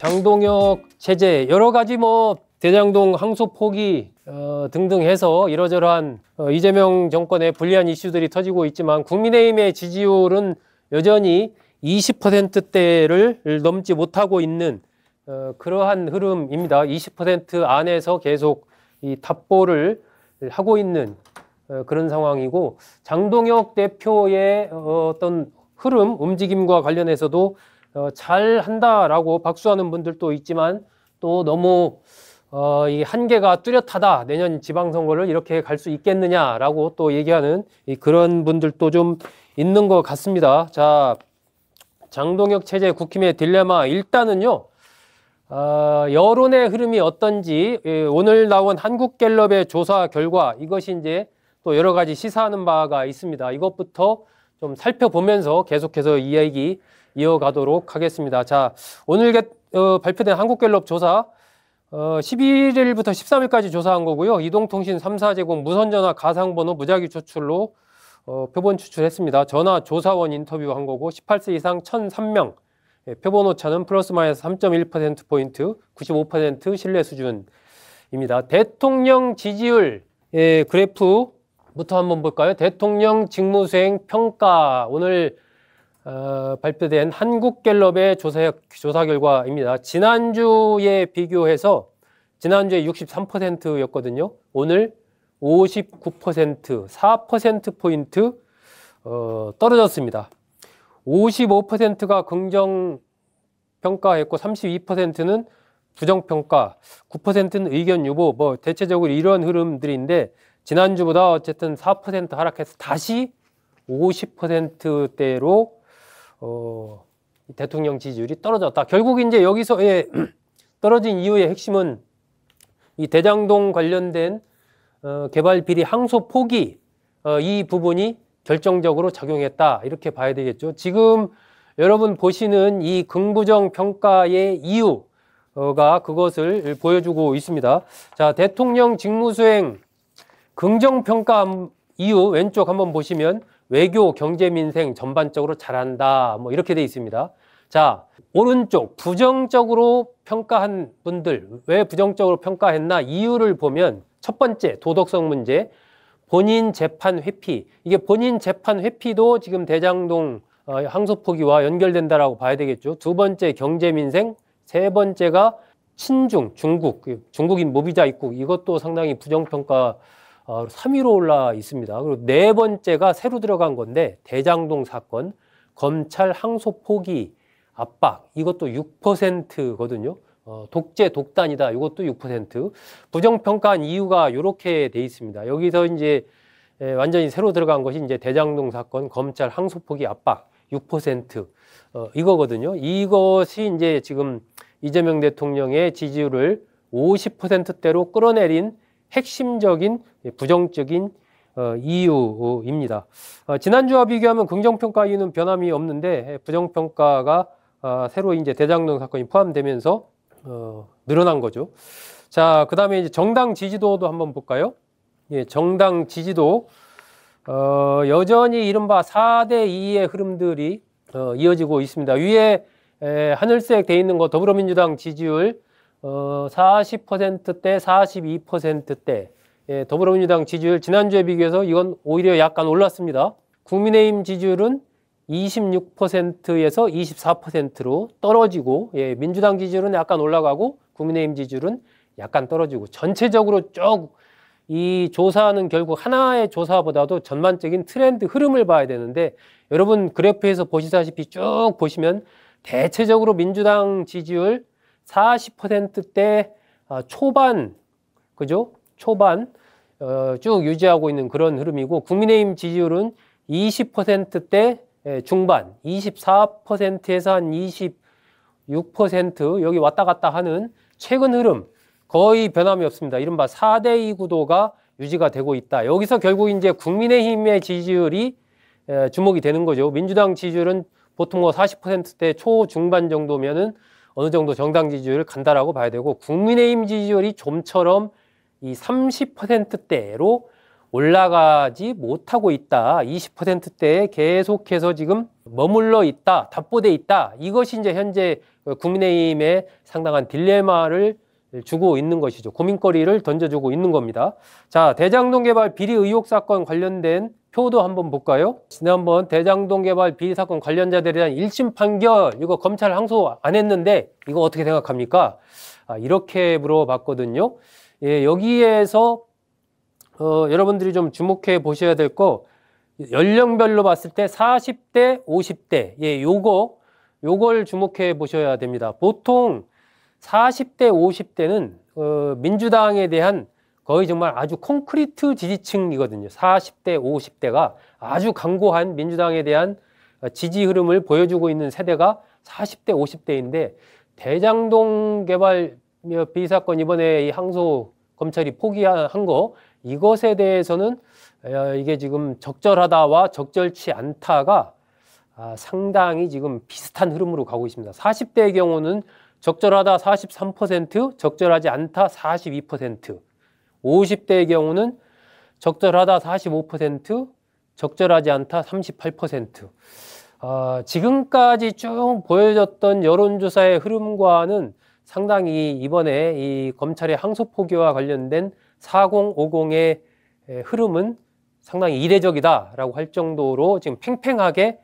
장동혁 체제 여러 가지 뭐 대장동 항소 포기 등등 해서 이러저러한 이재명 정권의 불리한 이슈들이 터지고 있지만 국민의힘의 지지율은 여전히 20%대를 넘지 못하고 있는 그러한 흐름입니다. 20% 안에서 계속 이 답보를 하고 있는 그런 상황이고, 장동혁 대표의 어떤 흐름, 움직임과 관련해서도 잘 한다라고 박수하는 분들도 있지만, 또 너무 이 한계가 뚜렷하다, 내년 지방선거를 이렇게 갈 수 있겠느냐라고 또 얘기하는 그런 분들도 좀 있는 것 같습니다. 자, 장동혁 체제 국힘의 딜레마, 일단은요, 여론의 흐름이 어떤지 오늘 나온 한국갤럽의 조사 결과, 이것이 이제 또 여러 가지 시사하는 바가 있습니다. 이것부터 좀 살펴보면서 계속해서 이 얘기 이어가도록 하겠습니다. 자, 오늘 발표된 한국갤럽 조사 11일부터 13일까지 조사한 거고요. 이동통신 3사제공 무선전화 가상번호 무작위 추출로 표본 추출했습니다. 전화 조사원 인터뷰한 거고, 18세 이상 1,003명, 표본 오차는 플러스 마이너스 3.1%포인트, 95% 신뢰 수준입니다. 대통령 지지율 그래프부터 한번 볼까요? 대통령 직무수행 평가, 오늘 발표된 한국갤럽의 조사 결과입니다. 지난주에 비교해서 지난주에 63%였거든요. 오늘 59%, 4%포인트 떨어졌습니다. 55%가 긍정평가했고 32%는 부정평가, 9%는 의견 유보, 뭐 대체적으로 이런 흐름들인데, 지난주보다 어쨌든 4% 하락해서 다시 50%대로 대통령 지지율이 떨어졌다. 결국 이제 여기서 떨어진 이유의 핵심은 이 대장동 관련된 개발 비리 항소 포기, 이 부분이 결정적으로 작용했다, 이렇게 봐야 되겠죠. 지금 여러분 보시는 이 긍부정 평가의 이유가 그것을 보여주고 있습니다. 자, 대통령 직무수행 긍정평가 이유 왼쪽 한번 보시면 외교, 경제, 민생 전반적으로 잘한다, 뭐 이렇게 돼 있습니다. 자, 오른쪽 부정적으로 평가한 분들, 왜 부정적으로 평가했나 이유를 보면, 첫 번째 도덕성 문제, 본인 재판 회피. 이게 본인 재판 회피도 지금 대장동 항소 포기와 연결된다라고 봐야 되겠죠. 두 번째 경제 민생, 세 번째가 친중, 중국인 무비자 입국, 이것도 상당히 부정평가 3위로 올라 있습니다. 그리고 네 번째가 새로 들어간 건데, 대장동 사건, 검찰 항소 포기 압박, 이것도 6%거든요. 독재 독단이다, 이것도 6%. 부정평가한 이유가 이렇게 돼 있습니다. 여기서 이제 완전히 새로 들어간 것이 이제 대장동 사건, 검찰 항소 포기 압박 6% 이거거든요. 이것이 이제 지금 이재명 대통령의 지지율을 50%대로 끌어내린 핵심적인 부정적인 이유입니다. 지난주와 비교하면 긍정평가 이유는 변함이 없는데, 부정평가가 새로 이제 대장동 사건이 포함되면서 늘어난 거죠. 자, 그 다음에 이제 정당 지지도도 한번 볼까요? 예, 정당 지지도 여전히 이른바 4대2의 흐름들이 이어지고 있습니다. 위에 하늘색 돼 있는 거 더불어민주당 지지율 40%대, 42%대. 예, 더불어민주당 지지율 지난주에 비교해서 이건 오히려 약간 올랐습니다. 국민의힘 지지율은 26%에서 24%로 떨어지고, 예, 민주당 지지율은 약간 올라가고 국민의힘 지지율은 약간 떨어지고, 전체적으로 쭉 이 조사하는 결국 하나의 조사보다도 전반적인 트렌드 흐름을 봐야 되는데, 여러분 그래프에서 보시다시피 쭉 보시면 대체적으로 민주당 지지율 40%대 초반, 그죠? 초반 쭉 유지하고 있는 그런 흐름이고, 국민의힘 지지율은 20%대 중반, 24%에서 한 26% 여기 왔다 갔다 하는 최근 흐름, 거의 변함이 없습니다. 이른바 4대2 구도가 유지가 되고 있다. 여기서 결국 이제 국민의힘의 지지율이 주목이 되는 거죠. 민주당 지지율은 보통 뭐 40%대 초중반 정도면은 어느 정도 정당 지지율을 간다라고 봐야 되고, 국민의힘 지지율이 좀처럼 이 30%대로 올라가지 못하고 있다. 20%대에 계속해서 지금 머물러 있다. 답보돼 있다. 이것이 이제 현재 국민의힘의 상당한 딜레마를 주고 있는 것이죠. 고민거리를 던져주고 있는 겁니다. 자, 대장동 개발 비리 의혹 사건 관련된 표도 한번 볼까요? 지난번 대장동 개발 비리 사건 관련자들에 대한 1심 판결, 이거 검찰 항소 안 했는데 이거 어떻게 생각합니까? 이렇게 물어봤거든요. 예, 여기에서 여러분들이 좀 주목해 보셔야 될 거, 연령별로 봤을 때 40대, 50대, 예, 요걸 주목해 보셔야 됩니다. 보통 40대, 50대는 민주당에 대한 거의 정말 아주 콘크리트 지지층이거든요. 40대, 50대가 아주 강고한 민주당에 대한 지지 흐름을 보여주고 있는 세대가 40대, 50대인데 대장동 개발 비리 사건 이번에 이 항소 검찰이 포기한 거, 이것에 대해서는 이게 지금 적절하다와 적절치 않다가 상당히 지금 비슷한 흐름으로 가고 있습니다. 40대의 경우는 적절하다 43%, 적절하지 않다 42%, 50대의 경우는 적절하다 45%, 적절하지 않다 38%. 지금까지 쭉 보여졌던 여론조사의 흐름과는 상당히 이번에 이 검찰의 항소 포기와 관련된 4050의 흐름은 상당히 이례적이다라고 할 정도로 지금 팽팽하게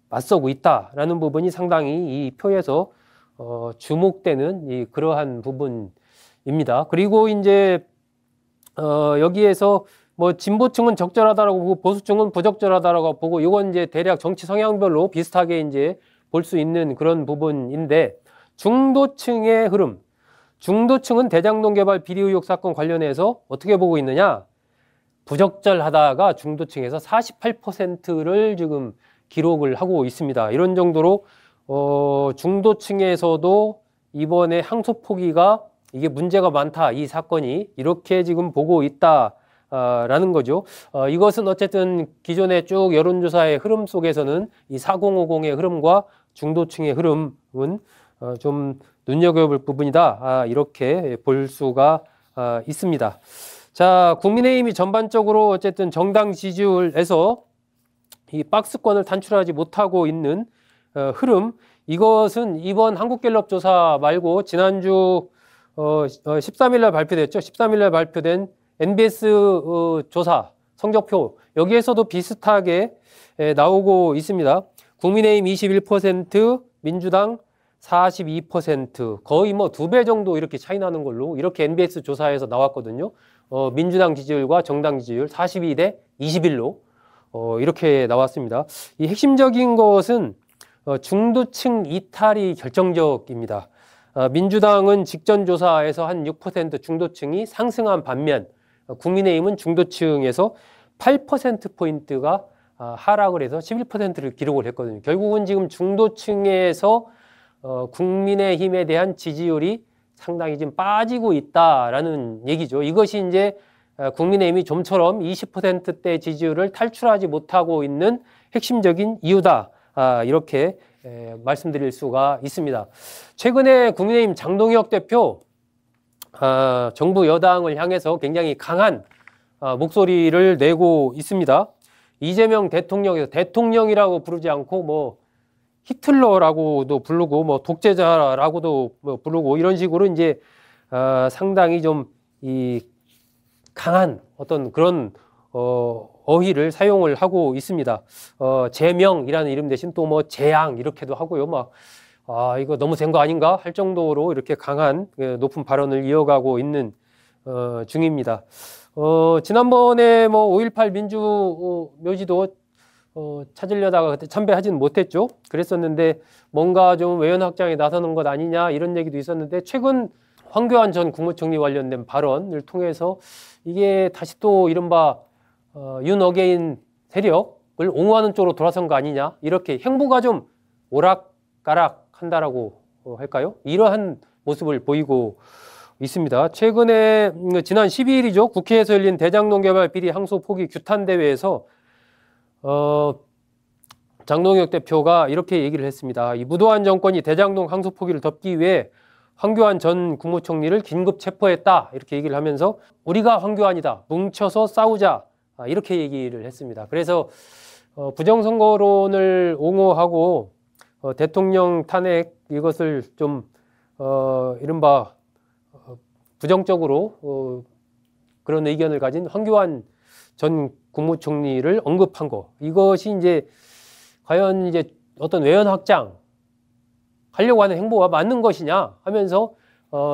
맞서고 있다라는 부분이 상당히 이 표에서 주목되는 그러한 부분입니다. 그리고 이제 여기에서 뭐 진보층은 적절하다라고 보고 보수층은 부적절하다라고 보고, 이건 이제 대략 정치 성향별로 비슷하게 이제 볼 수 있는 그런 부분인데, 중도층의 흐름, 중도층은 대장동 개발 비리 의혹 사건 관련해서 어떻게 보고 있느냐? 부적절하다가 중도층에서 48%를 지금 기록을 하고 있습니다. 이런 정도로 중도층에서도 이번에 항소 포기가 이게 문제가 많다, 이 사건이 이렇게 지금 보고 있다라는 거죠. 이것은 어쨌든 기존의 쭉 여론조사의 흐름 속에서는 이 4050의 흐름과 중도층의 흐름은 좀 눈여겨볼 부분이다, 이렇게 볼 수가 있습니다. 자, 국민의힘이 전반적으로 어쨌든 정당 지지율에서 이 박스권을 탈출하지 못하고 있는 흐름, 이것은 이번 한국갤럽 조사 말고 지난주 13일 날 발표됐죠. 13일 날 발표된 NBS 조사 성적표, 여기에서도 비슷하게 나오고 있습니다. 국민의힘 21%, 민주당 42%, 거의 뭐 2배 정도 이렇게 차이 나는 걸로 이렇게 NBS 조사에서 나왔거든요. 민주당 지지율과 정당 지지율 42대 21로 이렇게 나왔습니다. 이 핵심적인 것은 중도층 이탈이 결정적입니다. 민주당은 직전 조사에서 한 6% 중도층이 상승한 반면 국민의힘은 중도층에서 8%포인트가 하락을 해서 11%를 기록을 했거든요. 결국은 지금 중도층에서 국민의힘에 대한 지지율이 상당히 지금 빠지고 있다라는 얘기죠. 이것이 이제 국민의힘이 좀처럼 20%대 지지율을 탈출하지 못하고 있는 핵심적인 이유다, 이렇게 말씀드릴 수가 있습니다. 최근에 국민의힘 장동혁 대표 정부 여당을 향해서 굉장히 강한 목소리를 내고 있습니다. 이재명 대통령에서 대통령이라고 부르지 않고 뭐 히틀러라고도 부르고 뭐 독재자라고도 뭐 부르고 이런 식으로 이제 상당히 좀 이 강한 어떤 그런 어휘를 사용을 하고 있습니다. 제명이라는 이름 대신 또 뭐 재앙 이렇게도 하고요. 막 이거 너무 센 거 아닌가 할 정도로 이렇게 강한 높은 발언을 이어가고 있는 중입니다. 지난번에 뭐 5.18 민주 묘지도 찾으려다가 그때 참배하지는 못했죠. 그랬었는데 뭔가 좀 외연 확장에 나서는 것 아니냐 이런 얘기도 있었는데, 최근 황교안 전 국무총리 관련된 발언을 통해서 이게 다시 또 이른바 윤 어게인 세력을 옹호하는 쪽으로 돌아선 거 아니냐, 이렇게 행보가 좀 오락가락 한다라고 할까요? 이러한 모습을 보이고 있습니다. 최근에 지난 12일이죠. 국회에서 열린 대장동 개발 비리 항소 포기 규탄 대회에서 장동혁 대표가 이렇게 얘기를 했습니다. 이 무도한 정권이 대장동 항소 포기를 덮기 위해 황교안 전 국무총리를 긴급 체포했다 이렇게 얘기를 하면서 우리가 황교안이다 뭉쳐서 싸우자 이렇게 얘기를 했습니다. 그래서 부정선거론을 옹호하고 대통령 탄핵 이것을 좀 이른바 부정적으로 그런 의견을 가진 황교안 전 국무총리를 언급한 거 이것이 이제 과연 이제 어떤 외연 확장 하려고 하는 행보가 맞는 것이냐 하면서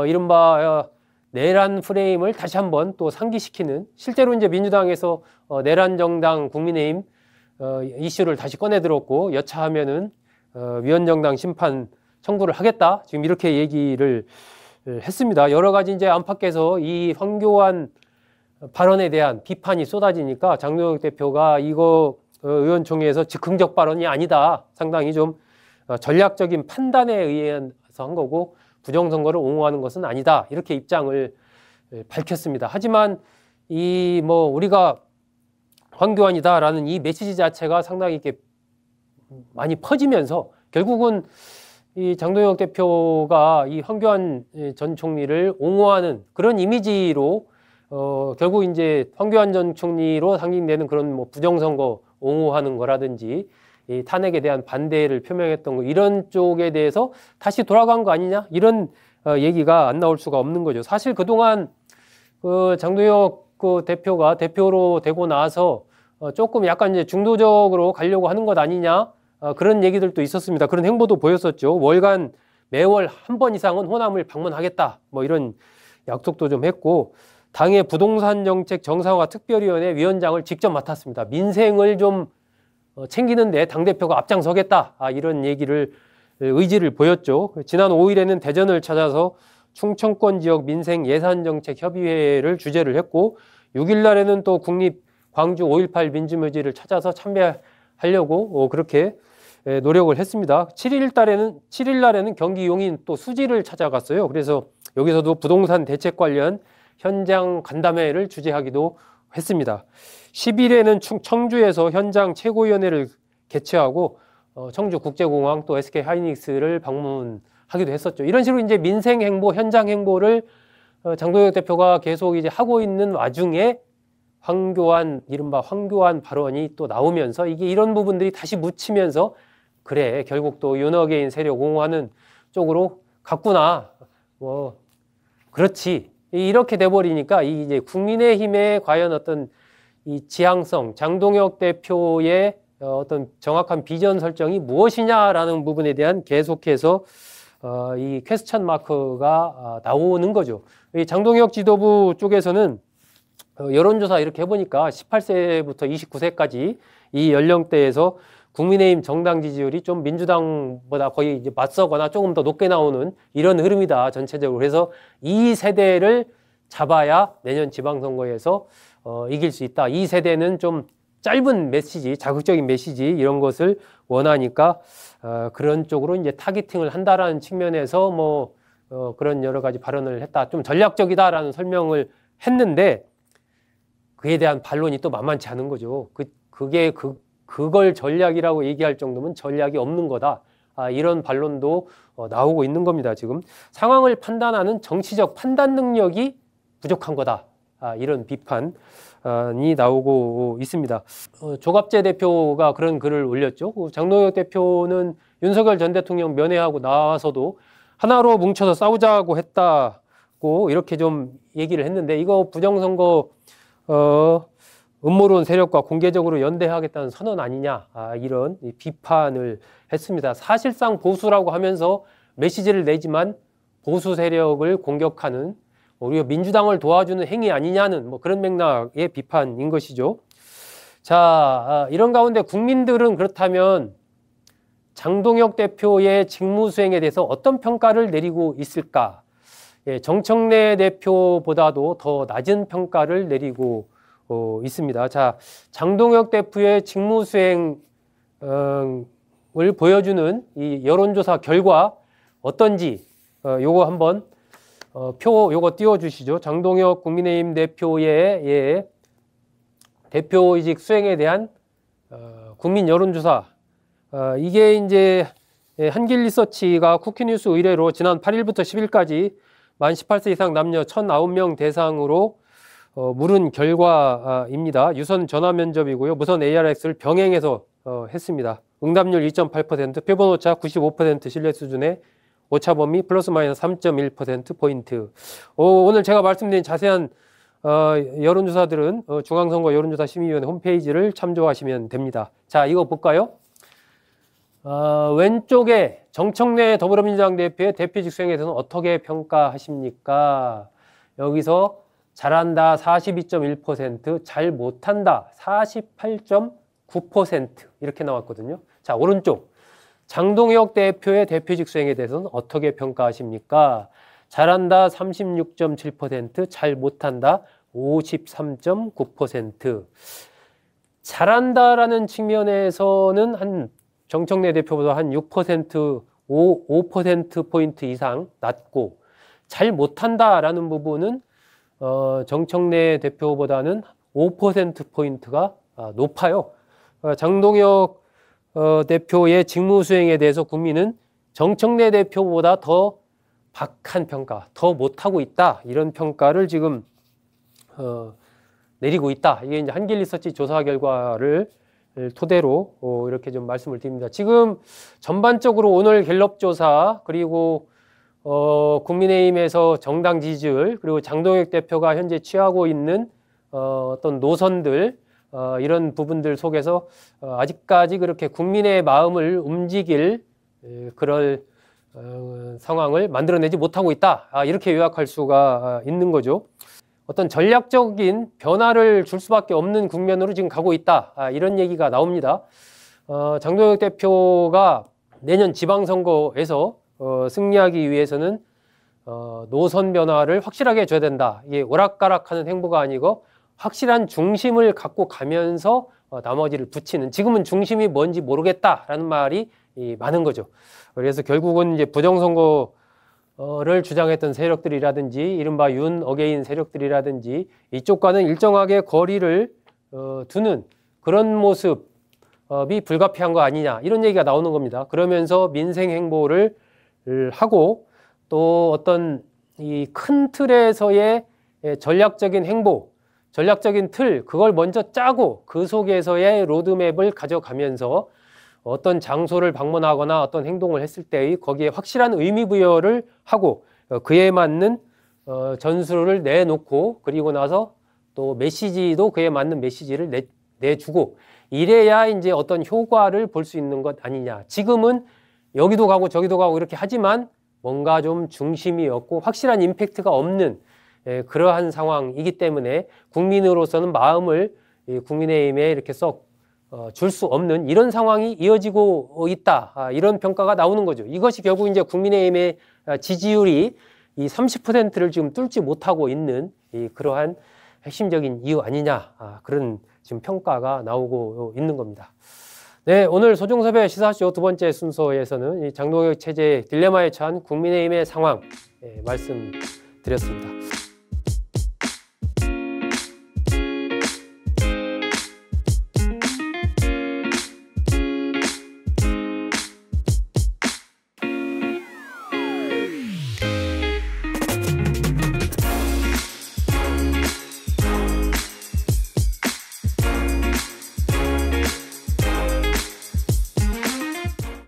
이른바 내란 프레임을 다시 한번 또 상기시키는 실제로 이제 민주당에서 내란 정당 국민의힘 이슈를 다시 꺼내 들었고 여차하면은 위헌정당 심판 청구를 하겠다 지금 이렇게 얘기를 했습니다. 여러 가지 이제 안팎에서 이 황교안 발언에 대한 비판이 쏟아지니까 장동혁 대표가 이거 의원총회에서 즉흥적 발언이 아니다. 상당히 좀 전략적인 판단에 의해서 한 거고 부정선거를 옹호하는 것은 아니다. 이렇게 입장을 밝혔습니다. 하지만 이 뭐 우리가 황교안이다라는 이 메시지 자체가 상당히 이렇게 많이 퍼지면서 결국은 이 장동혁 대표가 이 황교안 전 총리를 옹호하는 그런 이미지로 결국 이제 황교안 전 총리로 상징되는 그런 뭐 부정선거 옹호하는 거라든지 이 탄핵에 대한 반대를 표명했던 거 이런 쪽에 대해서 다시 돌아간 거 아니냐 이런 얘기가 안 나올 수가 없는 거죠. 사실 그동안 그 장동혁 그 대표가 대표로 되고 나서 조금 약간 이제 중도적으로 가려고 하는 것 아니냐 그런 얘기들도 있었습니다. 그런 행보도 보였었죠. 월간 매월 한 번 이상은 호남을 방문하겠다 뭐 이런 약속도 좀 했고 당의 부동산 정책 정상화 특별위원회 위원장을 직접 맡았습니다. 민생을 좀 챙기는데 당대표가 앞장서겠다 이런 얘기를 의지를 보였죠. 지난 5일에는 대전을 찾아서 충청권 지역 민생 예산정책 협의회를 주재를 했고 6일 날에는 또 국립 광주 5.18 민주묘지를 찾아서 참배하려고 그렇게 노력을 했습니다. 7일 날에는 경기 용인 또 수지를 찾아갔어요. 그래서 여기서도 부동산 대책 관련 현장 간담회를 주재하기도 했습니다. 10일에는 청주에서 현장 최고위원회를 개최하고 청주국제공항 또 SK 하이닉스를 방문하기도 했었죠. 이런 식으로 이제 민생 행보, 현장 행보를 장동혁 대표가 계속 이제 하고 있는 와중에 이른바 황교안 발언이 또 나오면서 이게 이런 부분들이 다시 묻히면서 그래 결국 또 윤어게인 세력 옹호하는 쪽으로 갔구나. 뭐 그렇지. 이렇게 돼버리니까 이제 국민의힘의 과연 어떤 이 지향성, 장동혁 대표의 어떤 정확한 비전 설정이 무엇이냐라는 부분에 대한 계속해서 이 퀘스천 마크가 나오는 거죠. 이 장동혁 지도부 쪽에서는 여론조사 이렇게 해보니까 18세부터 29세까지 이 연령대에서 국민의힘 정당 지지율이 좀 민주당보다 거의 이제 맞서거나 조금 더 높게 나오는 이런 흐름이다 전체적으로. 그래서 이 세대를 잡아야 내년 지방선거에서 이길 수 있다. 이 세대는 좀 짧은 메시지, 자극적인 메시지 이런 것을 원하니까 그런 쪽으로 이제 타겟팅을 한다라는 측면에서 뭐 그런 여러 가지 발언을 했다. 좀 전략적이다라는 설명을 했는데 그에 대한 반론이 또 만만치 않은 거죠. 그걸 전략이라고 얘기할 정도면 전략이 없는 거다. 이런 반론도 나오고 있는 겁니다. 지금 상황을 판단하는 정치적 판단 능력이 부족한 거다. 이런 비판이 나오고 있습니다. 조갑재 대표가 그런 글을 올렸죠. 장동혁 대표는 윤석열 전 대통령 면회하고 나와서도 하나로 뭉쳐서 싸우자고 했다고 이렇게 좀 얘기를 했는데 이거 부정선거 음모론 세력과 공개적으로 연대하겠다는 선언 아니냐 이런 비판을 했습니다. 사실상 보수라고 하면서 메시지를 내지만 보수 세력을 공격하는 우리가 민주당을 도와주는 행위 아니냐는 뭐 그런 맥락의 비판인 것이죠. 자, 이런 가운데 국민들은 그렇다면 장동혁 대표의 직무 수행에 대해서 어떤 평가를 내리고 있을까? 정청래 대표보다도 더 낮은 평가를 내리고 있습니다. 자, 장동혁 대표의 직무 수행을 보여주는 이 여론조사 결과 어떤지 요거 한번 요거 띄워주시죠. 장동혁 국민의힘 대표의 대표이직 수행에 대한 국민 여론조사 이게 이제 한길리서치가 쿠키뉴스 의뢰로 지난 8일부터 10일까지 만 18세 이상 남녀 1,009명 대상으로 물은 결과입니다. 유선 전화 면접이고요. 무선 ARX를 병행해서 했습니다. 응답률 2.8%, 표본 오차 95% 신뢰 수준의 오차 범위 플러스 마이너스 3.1%포인트. 오늘 제가 말씀드린 자세한 여론조사들은 중앙선거 여론조사심의위원회 홈페이지를 참조하시면 됩니다. 자, 이거 볼까요? 왼쪽에 정청래 더불어민주당 대표의 대표직 수행에 대해서는 어떻게 평가하십니까? 여기서 잘한다 42.1%, 잘 못한다 48.9% 이렇게 나왔거든요. 자, 오른쪽 장동혁 대표의 대표직 수행에 대해서는 어떻게 평가하십니까? 잘한다 36.7%, 잘 못한다 53.9%. 잘한다라는 측면에서는 한 정청래 대표보다 한 6%, 5%포인트 이상 낮고, 잘 못한다라는 부분은 정청래 대표보다는 5%포인트가 높아요. 장동혁 대표의 직무 수행에 대해서 국민은 정청래 대표보다 더 박한 평가, 더 못하고 있다, 이런 평가를 지금 내리고 있다. 이게 이제 한길리서치 조사 결과를 토대로 이렇게 좀 말씀을 드립니다. 지금 전반적으로 오늘 갤럽 조사, 그리고 국민의힘에서 정당 지지율, 그리고 장동혁 대표가 현재 취하고 있는 어떤 노선들, 이런 부분들 속에서 아직까지 그렇게 국민의 마음을 움직일 그럴 상황을 만들어내지 못하고 있다, 이렇게 요약할 수가 있는 거죠. 어떤 전략적인 변화를 줄 수밖에 없는 국면으로 지금 가고 있다, 이런 얘기가 나옵니다. 장동혁 대표가 내년 지방선거에서 승리하기 위해서는 노선 변화를 확실하게 줘야 된다. 이게 오락가락하는 행보가 아니고 확실한 중심을 갖고 가면서 나머지를 붙이는, 지금은 중심이 뭔지 모르겠다라는 말이 많은 거죠. 그래서 결국은 이제 부정선거를 주장했던 세력들이라든지 이른바 윤 어게인 세력들이라든지 이쪽과는 일정하게 거리를 두는 그런 모습이 불가피한 거 아니냐, 이런 얘기가 나오는 겁니다. 그러면서 민생 행보를 하고 또 어떤 이 큰 틀에서의 전략적인 행보, 전략적인 틀, 그걸 먼저 짜고 그 속에서의 로드맵을 가져가면서 어떤 장소를 방문하거나 어떤 행동을 했을 때의 거기에 확실한 의미 부여를 하고 그에 맞는 전술을 내놓고, 그리고 나서 또 메시지도 그에 맞는 메시지를 내주고, 이래야 이제 어떤 효과를 볼 수 있는 것 아니냐. 지금은 여기도 가고 저기도 가고 이렇게 하지만 뭔가 좀 중심이 없고 확실한 임팩트가 없는 그러한 상황이기 때문에 국민으로서는 마음을 국민의힘에 이렇게 썩 줄 수 없는 이런 상황이 이어지고 있다, 이런 평가가 나오는 거죠. 이것이 결국 이제 국민의힘의 지지율이 이 30%를 지금 뚫지 못하고 있는 그러한 핵심적인 이유 아니냐, 그런 지금 평가가 나오고 있는 겁니다. 네, 오늘 소중섭의 시사쇼 두 번째 순서에서는 이 장동혁 체제의 딜레마에 처한 국민의힘의 상황 말씀드렸습니다.